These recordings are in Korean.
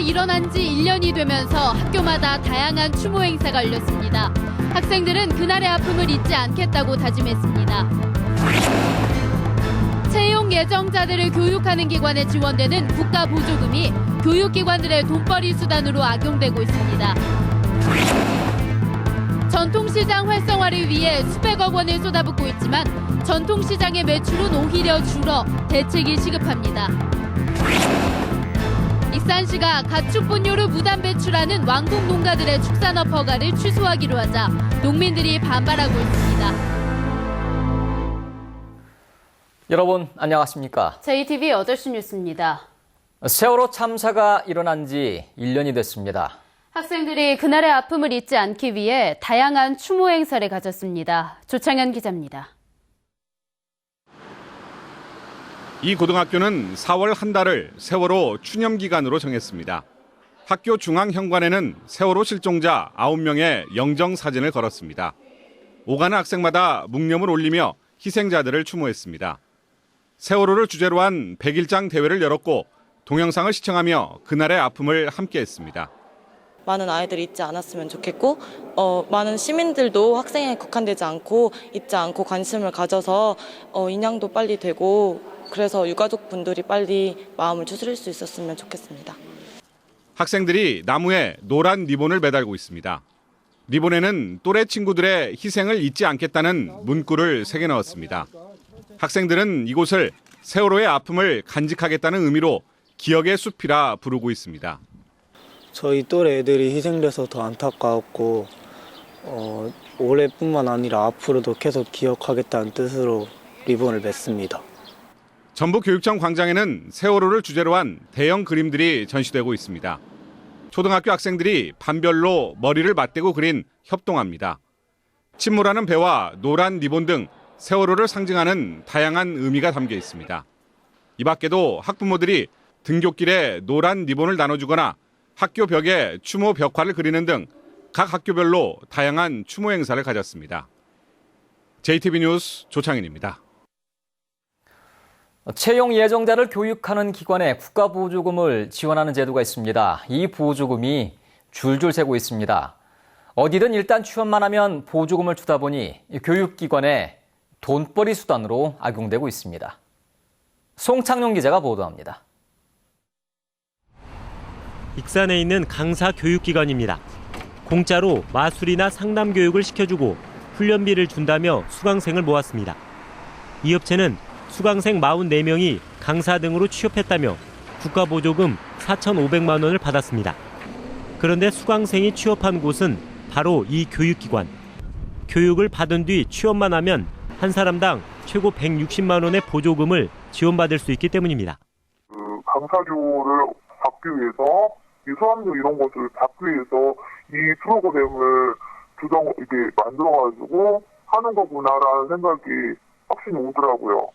일어난 지 1년이 되면서 학교마다 다양한 추모 행사가 열렸습니다. 학생들은 그날의 아픔을 잊지 않겠다고 다짐했습니다. 채용 예정자들을 교육하는 기관에 지원되는 국가 보조금이 교육기관들의 돈벌이 수단으로 악용되고 있습니다. 전통시장 활성화를 위해 수백억 원을 쏟아붓고 있지만 전통시장의 매출은 오히려 줄어 대책이 시급합니다. 익산시가 가축 분뇨를 무단 배출하는 왕국 농가들의 축산업 허가를 취소하기로 하자 농민들이 반발하고 있습니다. 여러분 안녕하십니까? JTBC 8시 뉴스입니다. 세월호 참사가 일어난 지 1년이 됐습니다. 학생들이 그날의 아픔을 잊지 않기 위해 다양한 추모 행사를 가졌습니다. 조창현 기자입니다. 이 고등학교는 4월 한 달을 세월호 추념 기간으로 정했습니다. 학교 중앙현관에는 세월호 실종자 9명의 영정 사진을 걸었습니다. 오가는 학생마다 묵념을 올리며 희생자들을 추모했습니다. 세월호를 주제로 한 100일장 대회를 열었고 동영상을 시청하며 그날의 아픔을 함께했습니다. 많은 아이들이 잊지 않았으면 좋겠고 많은 시민들도 학생에 국한되지 않고 잊지 않고 관심을 가져서 인양도 빨리 되고 그래서 유가족분들이 빨리 마음을 추스릴 수 있었으면 좋겠습니다. 학생들이 나무에 노란 리본을 매달고 있습니다. 리본에는 또래 친구들의 희생을 잊지 않겠다는 문구를 새겨 넣었습니다. 학생들은 이곳을 세월호의 아픔을 간직하겠다는 의미로 기억의 숲이라 부르고 있습니다. 저희 또래 애들이 희생돼서 더 안타까웠고 올해뿐만 아니라 앞으로도 계속 기억하겠다는 뜻으로 리본을 맸습니다. 전북교육청 광장에는 세월호를 주제로 한 대형 그림들이 전시되고 있습니다. 초등학교 학생들이 반별로 머리를 맞대고 그린 협동화입니다. 침몰하는 배와 노란 리본 등 세월호를 상징하는 다양한 의미가 담겨 있습니다. 이 밖에도 학부모들이 등굣길에 노란 리본을 나눠주거나 학교 벽에 추모 벽화를 그리는 등 각 학교별로 다양한 추모 행사를 가졌습니다. JTBC 뉴스 조창인입니다. 채용 예정자를 교육하는 기관에 국가 보조금을 지원하는 제도가 있습니다. 이 보조금이 줄줄 새고 있습니다. 어디든 일단 취업만 하면 보조금을 주다 보니 교육기관에 돈벌이 수단으로 악용되고 있습니다. 송창용 기자가 보도합니다. 익산에 있는 강사 교육기관입니다. 공짜로 마술이나 상담 교육을 시켜주고 훈련비를 준다며 수강생을 모았습니다. 이 업체는 수강생 44명이 강사 등으로 취업했다며 국가 보조금 4,500만 원을 받았습니다. 그런데 수강생이 취업한 곳은 바로 이 교육기관. 교육을 받은 뒤 취업만 하면 한 사람당 최고 160만 원의 보조금을 지원받을 수 있기 때문입니다. 강사료를 받기 위해서 이 수업료 이런 것을 받기 위해서 이 프로그램을 만들어가지고 하는 거구나라는 생각이 확실히 오더라고요.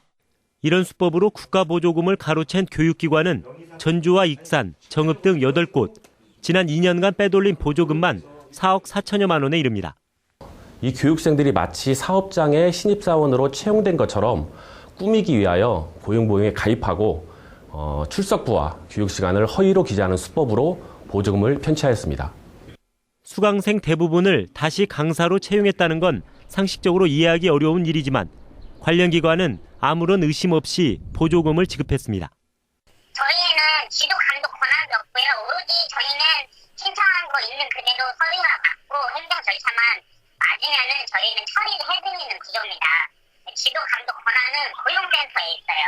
이런 수법으로 국가 보조금을 가로챈 교육기관은 전주와 익산, 정읍 등 8곳, 지난 2년간 빼돌린 보조금만 4억 4천여만 원에 이릅니다. 이 교육생들이 마치 사업장의 신입사원으로 채용된 것처럼 꾸미기 위하여 고용보험에 가입하고 출석부와 교육시간을 허위로 기재하는 수법으로 보조금을 편취하였습니다. 수강생 대부분을 다시 강사로 채용했다는 건 상식적으로 이해하기 어려운 일이지만 관련 기관은 아무런 의심 없이 보조금을 지급했습니다. 저희는 지도 감독 권한도 없고요. 오로지 저희는 신청한 거 있는 그대로 서류가 맞고 행정 절차만 맞으면은 저희는 처리를 해드리는 구조입니다. 지도 감독 권한은 고용센터에 있어요.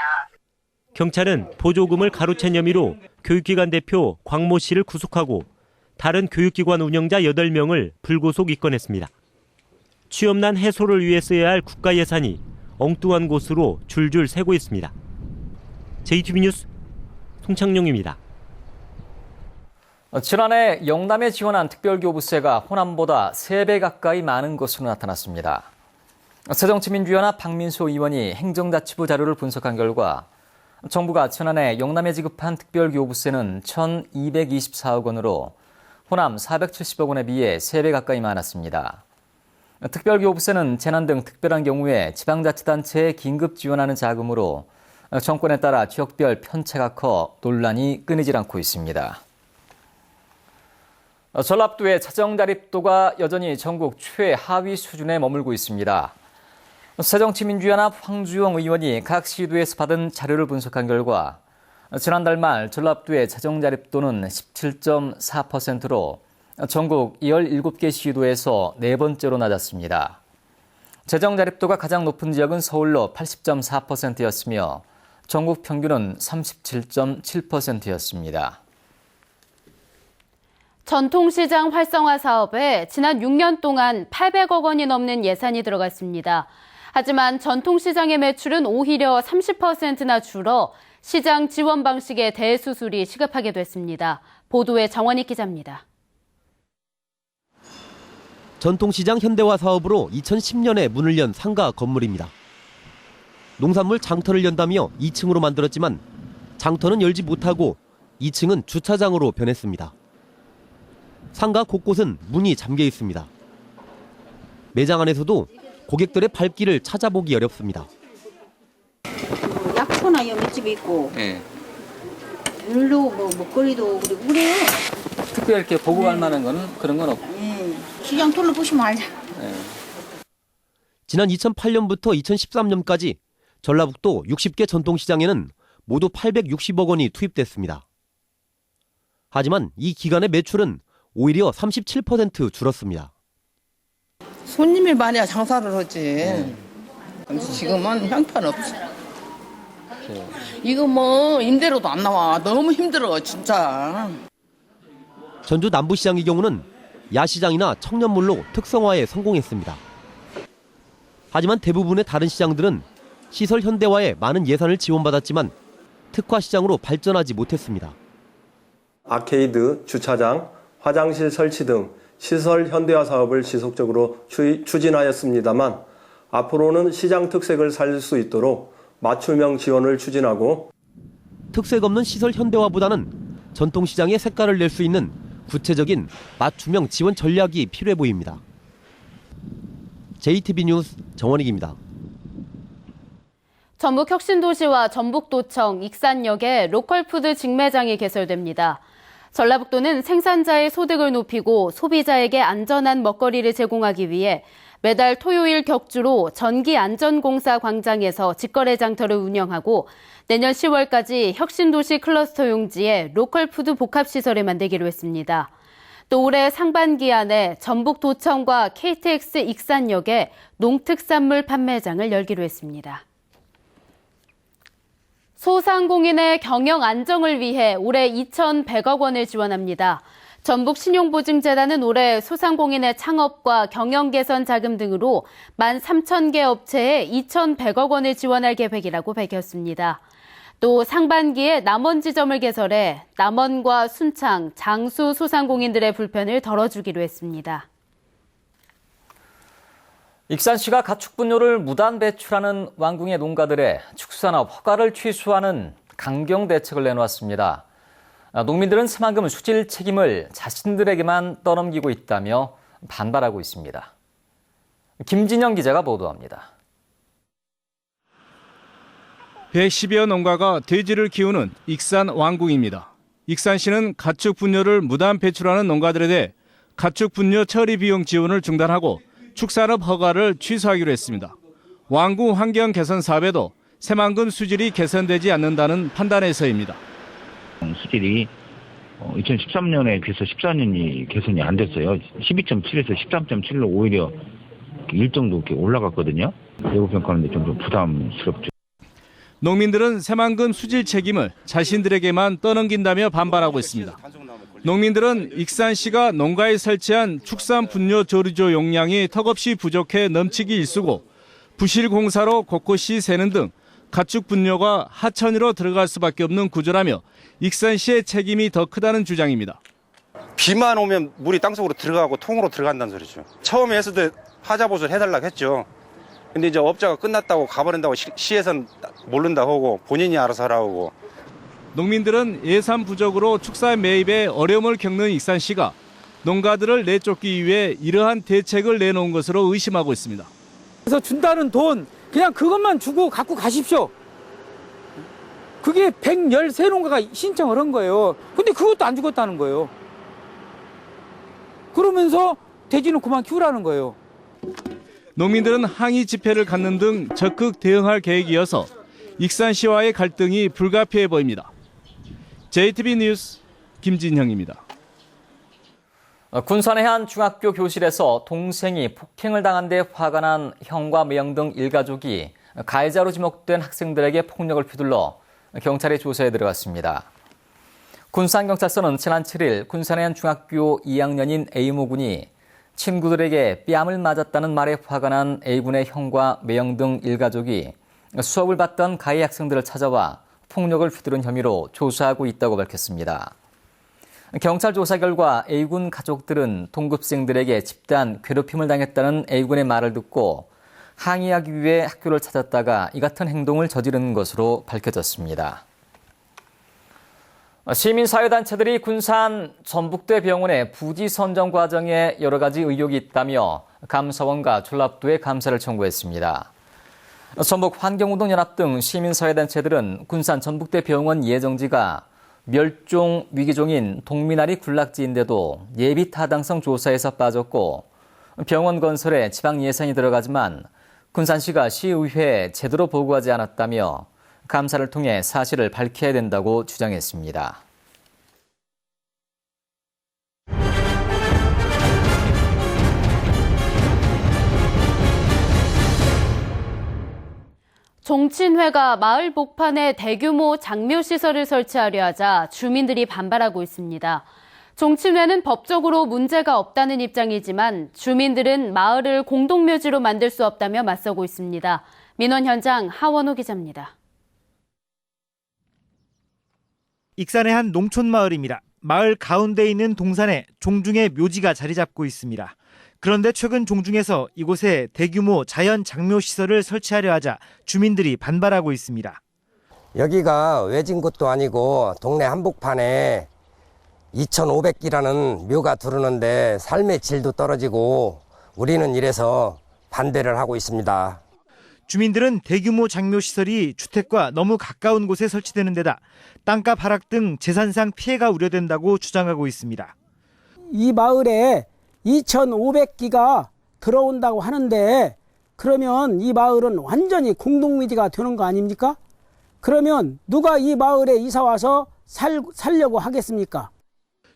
경찰은 보조금을 가로챈 혐의로 교육기관 대표 광모 씨를 구속하고 다른 교육기관 운영자 8명을 불구속 입건했습니다. 취업난 해소를 위해 써야 할 국가 예산이 엉뚱한 곳으로 줄줄 새고 있습니다. JTBC 뉴스 송창용입니다. 지난해 영남에 지원한 특별교부세가 호남보다 3배 가까이 많은 것으로 나타났습니다. 새정치민주연합 박민수 의원이 행정자치부 자료를 분석한 결과 정부가 지난해 영남에 지급한 특별교부세는 1,224억 원으로 호남 470억 원에 비해 3배 가까이 많았습니다. 특별교부세는 재난 등 특별한 경우에 지방자치단체에 긴급 지원하는 자금으로 정권에 따라 지역별 편차가 커 논란이 끊이질 않고 있습니다. 전라북도의 자정 자립도가 여전히 전국 최하위 수준에 머물고 있습니다. 새정치민주연합 황주영 의원이 각 시도에서 받은 자료를 분석한 결과 지난달 말 전라북도의 자정 자립도는 17.4%로 전국 17개 시도에서 네 번째로 낮았습니다. 재정 자립도가 가장 높은 지역은 서울로 80.4%였으며 전국 평균은 37.7%였습니다. 전통시장 활성화 사업에 지난 6년 동안 800억 원이 넘는 예산이 들어갔습니다. 하지만 전통시장의 매출은 오히려 30%나 줄어 시장 지원 방식의 대수술이 시급하게 됐습니다. 보도에 정원익 기자입니다. 전통시장 현대화 사업으로 2010년에 문을 연 상가 건물입니다. 농산물 장터를 연다며 2층으로 만들었지만 장터는 열지 못하고 2층은 주차장으로 변했습니다. 상가 곳곳은 문이 잠겨 있습니다. 매장 안에서도 고객들의 발길을 찾아보기 어렵습니다. 약초나 여mit집이 있고, 별로 뭐 먹거리도 그리고 그래요. 특별히 이렇게 보고 갈 만한 거는 그런 건 없고. 시장 둘러보시면 알자. 지난 2008년부터 2013년까지 전라북도 60개 전통시장에는 모두 860억 원이 투입됐습니다. 하지만 이 기간의 매출은 오히려 37% 줄었습니다. 손님이 많아야 장사를 하지. 근데 지금은 형편없어. 이거 뭐 임대료도 안 나와. 너무 힘들어 진짜. 전주 남부시장의 경우는 야시장이나 청년몰로 특성화에 성공했습니다. 하지만 대부분의 다른 시장들은 시설 현대화에 많은 예산을 지원받았지만 특화시장으로 발전하지 못했습니다. 아케이드, 주차장, 화장실 설치 등 시설 현대화 사업을 지속적으로 추진하였습니다만 앞으로는 시장 특색을 살릴 수 있도록 맞춤형 지원을 추진하고 특색 없는 시설 현대화보다는 전통시장의 색깔을 낼 수 있는 구체적인 맞춤형 지원 전략이 필요해 보입니다. JTB 뉴스 정원익입니다. 전북 혁신도시와 전북도청, 익산역에 로컬푸드 직매장이 개설됩니다. 전라북도는 생산자의 소득을 높이고 소비자에게 안전한 먹거리를 제공하기 위해 매달 토요일 격주로 전기안전공사 광장에서 직거래 장터를 운영하고 내년 10월까지 혁신도시 클러스터 용지에 로컬푸드 복합시설을 만들기로 했습니다. 또 올해 상반기 안에 전북도청과 KTX 익산역에 농특산물 판매장을 열기로 했습니다. 소상공인의 경영 안정을 위해 올해 2,100억 원을 지원합니다. 전북신용보증재단은 올해 소상공인의 창업과 경영 개선 자금 등으로 13,000개 업체에 2,100억 원을 지원할 계획이라고 밝혔습니다. 또 상반기에 남원 지점을 개설해 남원과 순창, 장수 소상공인들의 불편을 덜어주기로 했습니다. 익산시가 가축분뇨를 무단 배출하는 왕궁의 농가들의 축산업 허가를 취소하는 강경 대책을 내놓았습니다. 농민들은 새만금 수질 책임을 자신들에게만 떠넘기고 있다며 반발하고 있습니다. 김진영 기자가 보도합니다. 110여 농가가 돼지를 키우는 익산 왕궁입니다. 익산시는 가축 분뇨를 무단 배출하는 농가들에 대해 가축 분뇨 처리 비용 지원을 중단하고 축산업 허가를 취소하기로 했습니다. 왕궁 환경 개선 사업에도 새만금 수질이 개선되지 않는다는 판단에서입니다. 수질이 2013년에 비해서 14년이 개선이 안 됐어요. 12.7에서 13.7로 오히려 1정도 이렇게 올라갔거든요. 내부 평가하는데 좀 부담스럽죠. 농민들은 새만금 수질 책임을 자신들에게만 떠넘긴다며 반발하고 있습니다. 농민들은 익산시가 농가에 설치한 축산 분뇨 조리조 용량이 턱없이 부족해 넘치기 일쑤고 부실 공사로 곳곳이 새는 등 가축 분뇨가 하천으로 들어갈 수밖에 없는 구조라며 익산시의 책임이 더 크다는 주장입니다. 비만 오면 물이 땅속으로 들어가고 통으로 들어간다는 소리죠. 처음에 했을 때 하자보수를 해달라고 했죠. 근데 이제 업자가 끝났다고 가버린다고 시에서는 모른다고 하고 본인이 알아서 하라고. 농민들은 예산 부족으로 축산 매입에 어려움을 겪는 익산시가 농가들을 내쫓기 위해 이러한 대책을 내놓은 것으로 의심하고 있습니다. 그래서 준다는 돈 그냥 그것만 주고 갖고 가십시오. 그게 113농가가 신청을 한 거예요. 근데 그것도 안 주겠다는 거예요. 그러면서 돼지는 그만 키우라는 거예요. 농민들은 항의 집회를 갖는 등 적극 대응할 계획이어서 익산시와의 갈등이 불가피해 보입니다. JTB 뉴스 김진형입니다. 군산의 한 중학교 교실에서 동생이 폭행을 당한 데 화가 난 형과 매형 등 일가족이 가해자로 지목된 학생들에게 폭력을 휘둘러 경찰이 조사에 들어갔습니다. 군산경찰서는 지난 7일 군산의 한 중학교 2학년인 A모 군이 친구들에게 뺨을 맞았다는 말에 화가 난 A군의 형과 매형 등 일가족이 수업을 받던 가해 학생들을 찾아와 폭력을 휘두른 혐의로 조사하고 있다고 밝혔습니다. 경찰 조사 결과 A군 가족들은 동급생들에게 집단 괴롭힘을 당했다는 A군의 말을 듣고 항의하기 위해 학교를 찾았다가 이 같은 행동을 저지른 것으로 밝혀졌습니다. 시민사회단체들이 군산 전북대 병원의 부지 선정 과정에 여러 가지 의혹이 있다며 감사원과 전라북도에 감사를 청구했습니다. 전북 환경운동연합 등 시민사회단체들은 군산 전북대 병원 예정지가 멸종 위기종인 동미나리 군락지인데도 예비 타당성 조사에서 빠졌고 병원 건설에 지방 예산이 들어가지만 군산시가 시의회에 제대로 보고하지 않았다며 감사를 통해 사실을 밝혀야 된다고 주장했습니다. 종친회가 마을 복판에 대규모 장묘시설을 설치하려 하자 주민들이 반발하고 있습니다. 종친회는 법적으로 문제가 없다는 입장이지만 주민들은 마을을 공동묘지로 만들 수 없다며 맞서고 있습니다. 민원 현장 하원호 기자입니다. 익산의 한 농촌 마을입니다. 마을 가운데 있는 동산에 종중의 묘지가 자리 잡고 있습니다. 그런데 최근 종중에서 이곳에 대규모 자연 장묘 시설을 설치하려 하자 주민들이 반발하고 있습니다. 여기가 외진 곳도 아니고 동네 한복판에 2,500기라는 묘가 두르는데 삶의 질도 떨어지고 우리는 이래서 반대를 하고 있습니다. 주민들은 대규모 장묘 시설이 주택과 너무 가까운 곳에 설치되는 데다 땅값 하락 등 재산상 피해가 우려된다고 주장하고 있습니다. 이 마을에 2,500기가 들어온다고 하는데 그러면 이 마을은 완전히 공동묘지가 되는 거 아닙니까? 그러면 누가 이 마을에 이사 와서 살려고 하겠습니까?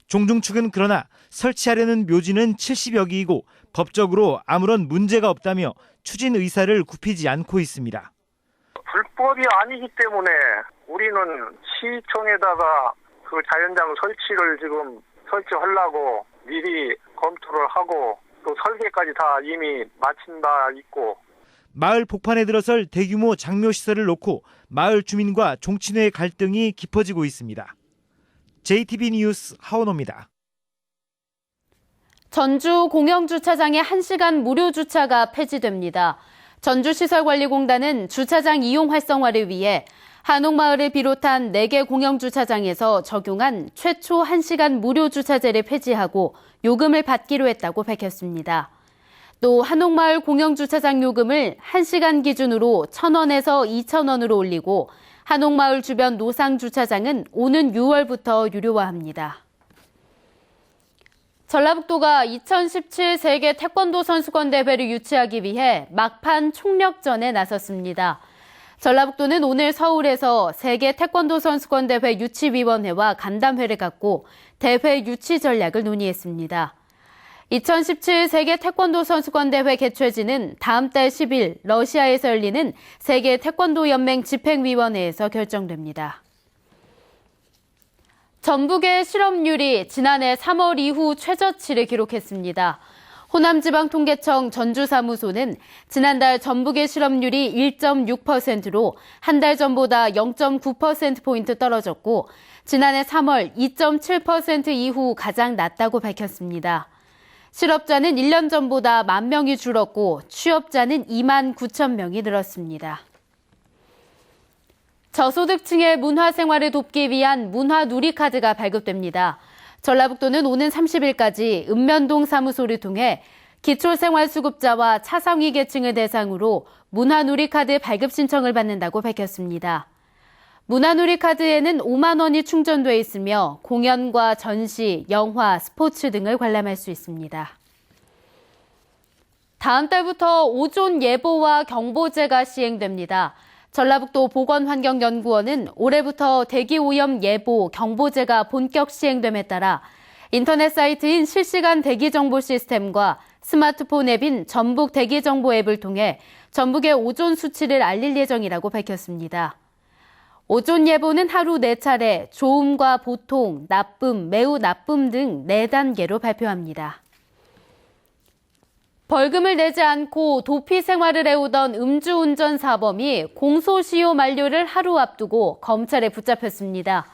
종중 측은 그러나 설치하려는 묘지는 70여 기이고 법적으로 아무런 문제가 없다며 추진 의사를 굽히지 않고 있습니다. 불법이 아니기 때문에 우리는 시청에다가 그 자연장 설치를 지금 설치하려고 미리 검토를 하고 또 설계까지 다 이미 마친 바 있고. 마을 복판에 들어설 대규모 장묘시설을 놓고 마을 주민과 종친회의 갈등이 깊어지고 있습니다. JTB 뉴스 하원호입니다. 전주 공영주차장의 1시간 무료 주차가 폐지됩니다. 전주시설관리공단은 주차장 이용 활성화를 위해 한옥마을을 비롯한 4개 공영주차장에서 적용한 최초 1시간 무료 주차제를 폐지하고 요금을 받기로 했다고 밝혔습니다. 또 한옥마을 공영주차장 요금을 1시간 기준으로 1,000원에서 2,000원으로 올리고 한옥마을 주변 노상주차장은 오는 6월부터 유료화합니다. 전라북도가 2017 세계 태권도 선수권 대회를 유치하기 위해 막판 총력전에 나섰습니다. 전라북도는 오늘 서울에서 세계 태권도 선수권 대회 유치위원회와 간담회를 갖고 대회 유치 전략을 논의했습니다. 2017 세계 태권도 선수권 대회 개최지는 다음 달 10일 러시아에서 열리는 세계 태권도 연맹 집행위원회에서 결정됩니다. 전북의 실업률이 지난해 3월 이후 최저치를 기록했습니다. 호남지방통계청 전주사무소는 지난달 전북의 실업률이 1.6%로 한 달 전보다 0.9%포인트 떨어졌고 지난해 3월 2.7% 이후 가장 낮다고 밝혔습니다. 실업자는 1년 전보다 10,000명이 줄었고 취업자는 2만 9천 명이 늘었습니다. 저소득층의 문화생활을 돕기 위한 문화누리카드가 발급됩니다. 전라북도는 오는 30일까지 읍면동 사무소를 통해 기초생활수급자와 차상위 계층을 대상으로 문화누리카드 발급 신청을 받는다고 밝혔습니다. 문화누리 카드에는 5만 원이 충전돼 있으며 공연과 전시, 영화, 스포츠 등을 관람할 수 있습니다. 다음 달부터 오존 예보와 경보제가 시행됩니다. 전라북도 보건환경연구원은 올해부터 대기오염 예보, 경보제가 본격 시행됨에 따라 인터넷 사이트인 실시간 대기정보 시스템과 스마트폰 앱인 전북 대기정보 앱을 통해 전북의 오존 수치를 알릴 예정이라고 밝혔습니다. 오존 예보는 하루 4차례 좋음과 보통, 나쁨, 매우 나쁨 등 4단계로 발표합니다. 벌금을 내지 않고 도피 생활을 해오던 음주운전 사범이 공소시효 만료를 하루 앞두고 검찰에 붙잡혔습니다.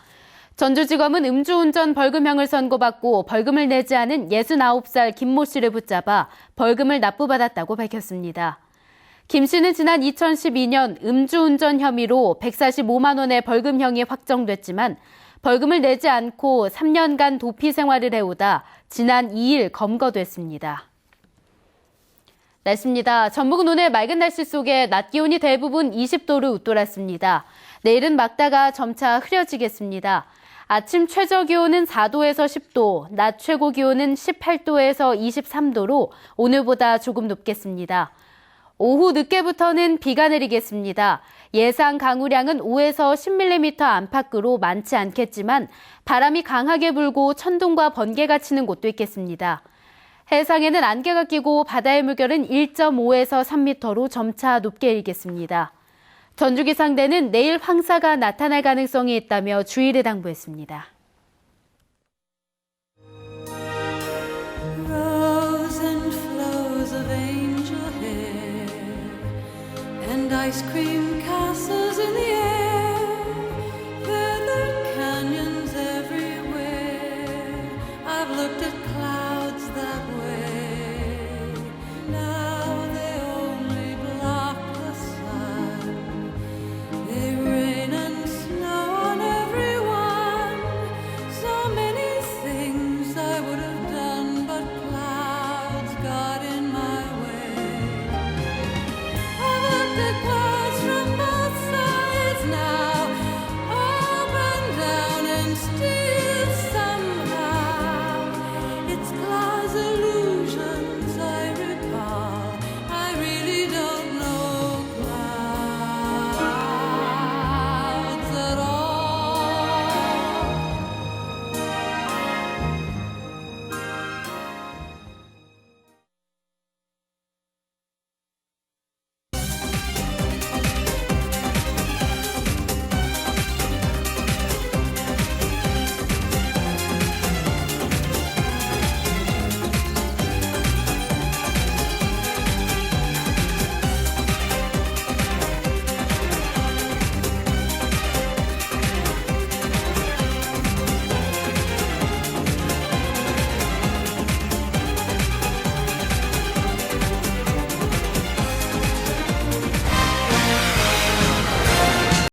전주지검은 음주운전 벌금형을 선고받고 벌금을 내지 않은 69살 김모 씨를 붙잡아 벌금을 납부받았다고 밝혔습니다. 김 씨는 지난 2012년 음주운전 혐의로 145만 원의 벌금형이 확정됐지만 벌금을 내지 않고 3년간 도피 생활을 해오다 지난 2일 검거됐습니다. 날씨입니다. 전북은 오늘 맑은 날씨 속에 낮 기온이 대부분 20도를 웃돌았습니다. 내일은 맑다가 점차 흐려지겠습니다. 아침 최저 기온은 4도에서 10도, 낮 최고 기온은 18도에서 23도로 오늘보다 조금 높겠습니다. 오후 늦게부터는 비가 내리겠습니다. 예상 강우량은 5에서 10mm 안팎으로 많지 않겠지만 바람이 강하게 불고 천둥과 번개가 치는 곳도 있겠습니다. 해상에는 안개가 끼고 바다의 물결은 1.5에서 3m로 점차 높게 일겠습니다. 전주기상대는 내일 황사가 나타날 가능성이 있다며 주의를 당부했습니다. Ice cream castles in the air, feather canyons everywhere. I've looked at clouds